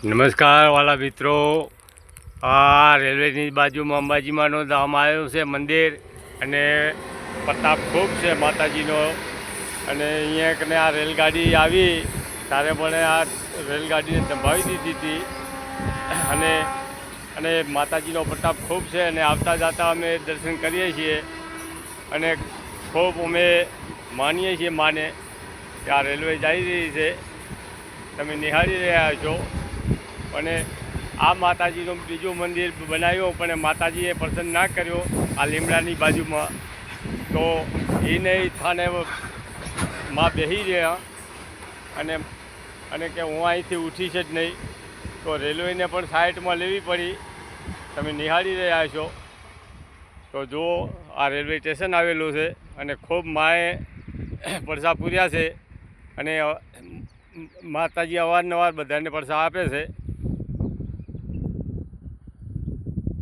નમસ્કાર વાલા મિત્રો, આ રેલવેની બાજુમાં અંબાજીમાંનો ધામ આવ્યો છે મંદિર, અને પ્રતાપ ખૂબ છે માતાજીનો. અને અહીંયા કને આ રેલગાડી આવી ત્યારે પણ આ રેલગાડીને સંભાળી દીધી હતી. અને માતાજીનો પ્રતાપ ખૂબ છે, અને આવતા જતા અમે દર્શન કરીએ છીએ અને ખૂબ અમે માનીએ છીએ માને કે આ રેલવે જઈ રહી છે, તમે નિહાળી રહ્યા છો. અને આ માતાજીનું બીજું મંદિર બનાવ્યું, પણ માતાજીએ પસંદ ના કર્યો આ લીમડાની બાજુમાં, તો એને થાને માં બેસી રહ્યા અને કે હું અહીંથી ઉઠીશ જ નહીં, તો રેલવેને પણ સાઈડમાં લેવી પડી. તમે નિહાળી રહ્યા છો તો જુઓ, આ રેલવે સ્ટેશન આવેલું છે અને ખૂબ માએ પરસા પૂર્યા છે, અને માતાજી અવારનવાર બધાને પરસા આપે છે.